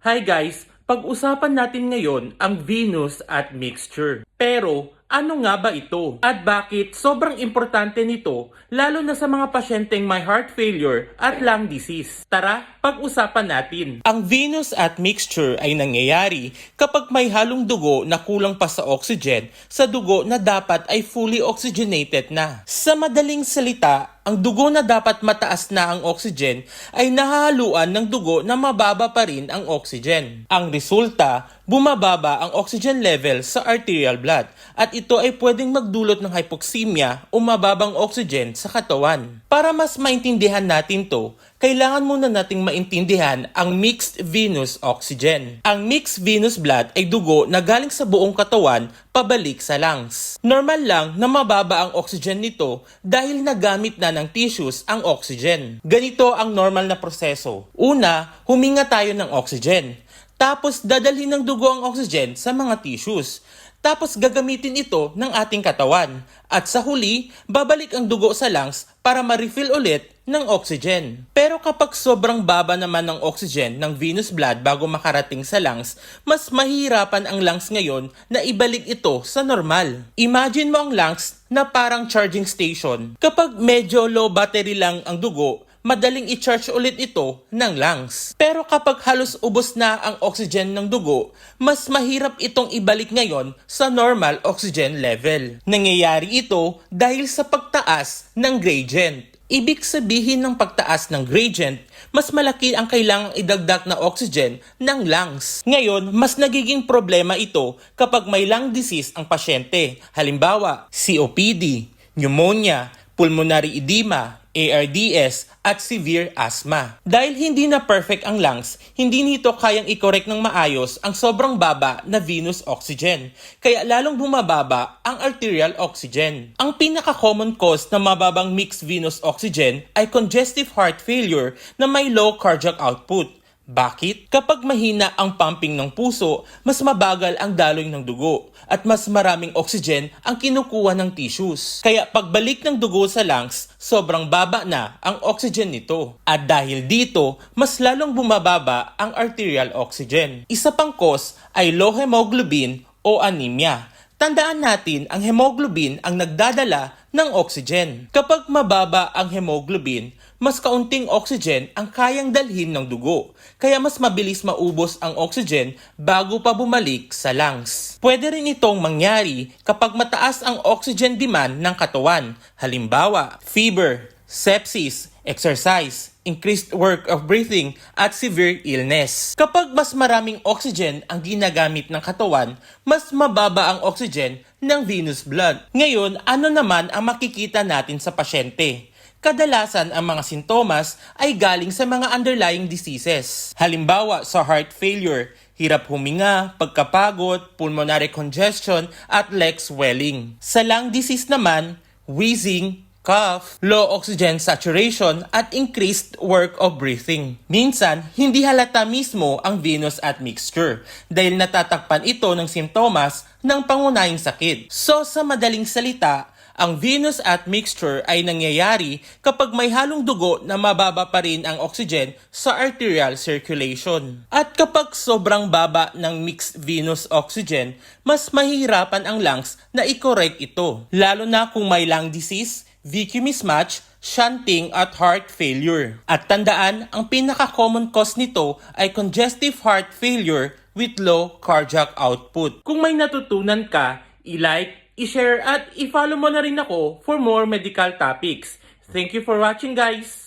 Hi guys, pag-usapan natin ngayon ang venous at mixture. Pero ano nga ba ito? At bakit sobrang importante nito lalo na sa mga pasyenteng may heart failure at lung disease? Tara, pag-usapan natin. Ang venous at mixture ay nangyayari kapag may halong dugo na kulang pa sa oxygen sa dugo na dapat ay fully oxygenated na. Sa madaling salita, ang dugo na dapat mataas na ang oxygen ay nahahaluan ng dugo na mababa pa rin ang oxygen. Ang resulta, bumababa ang oxygen level sa arterial blood at ito ay pwedeng magdulot ng hypoxemia o mababang oxygen sa katawan. Para mas maintindihan natin to, kailangan muna nating maintindihan ang mixed venous oxygen. Ang mixed venous blood ay dugo na galing sa buong katawan pabalik sa lungs. Normal lang na mababa ang oxygen nito dahil nagamit na ng tissues ang oxygen. Ganito ang normal na proseso. Una, huminga tayo ng oxygen. Tapos dadalhin ng dugo ang oxygen sa mga tissues. Tapos gagamitin ito ng ating katawan. At sa huli, babalik ang dugo sa lungs para ma-refill ulit ng oxygen. Pero kapag sobrang baba naman ng oxygen ng venous blood bago makarating sa lungs, mas mahirapan ang lungs ngayon na ibalik ito sa normal. Imagine mo ang lungs na parang charging station. Kapag medyo low battery lang ang dugo, madaling i-charge ulit ito ng lungs. Pero kapag halos ubos na ang oxygen ng dugo, mas mahirap itong ibalik ngayon sa normal oxygen level. Nangyayari ito dahil sa pagtaas ng gradient. Ibig sabihin ng pagtaas ng gradient, mas malaki ang kailangang idagdag na oxygen ng lungs. Ngayon, mas nagiging problema ito kapag may lung disease ang pasyente. Halimbawa, COPD, pneumonia, pulmonary edema, ARDS at severe asthma. Dahil hindi na perfect ang lungs, hindi nito kayang i-correct ng maayos ang sobrang baba na venous oxygen, kaya lalong bumababa ang arterial oxygen. Ang pinaka-common cause ng mababang mixed venous oxygen ay congestive heart failure na may low cardiac output. Bakit? Kapag mahina ang pumping ng puso, mas mabagal ang daloy ng dugo at mas maraming oxygen ang kinukuha ng tissues. Kaya pagbalik ng dugo sa lungs, sobrang baba na ang oxygen nito. At dahil dito, mas lalong bumababa ang arterial oxygen. Isa pang cause ay low hemoglobin o anemia. Tandaan natin, ang hemoglobin ang nagdadala ng oxygen. Kapag mababa ang hemoglobin, mas kaunting oxygen ang kayang dalhin ng dugo, kaya mas mabilis maubos ang oxygen bago pa bumalik sa lungs. Pwede rin itong mangyari kapag mataas ang oxygen demand ng katawan, halimbawa, fever, sepsis, exercise, increased work of breathing, at severe illness. Kapag mas maraming oxygen ang ginagamit ng katawan, mas mababa ang oxygen ng venous blood. Ngayon, ano naman ang makikita natin sa pasyente? Kadalasan ang mga sintomas ay galing sa mga underlying diseases. Halimbawa sa heart failure, hirap huminga, pagkapagod, pulmonary congestion at leg swelling. Sa lung disease naman, wheezing, cough, low oxygen saturation at increased work of breathing. Minsan, hindi halata mismo ang venous at mixture dahil natatakpan ito ng sintomas ng pangunahing sakit. So sa madaling salita, ang venous at mixture ay nangyayari kapag may halong dugo na mababa pa rin ang oxygen sa arterial circulation. At kapag sobrang baba ng mixed venous oxygen, mas mahihirapan ang lungs na i-correct ito. Lalo na kung may lung disease, VQ mismatch, shunting at heart failure. At tandaan, ang pinaka-common cause nito ay congestive heart failure with low cardiac output. Kung may natutunan ka, i-like, i-share at i-follow mo na rin ako for more medical topics. Thank you for watching guys!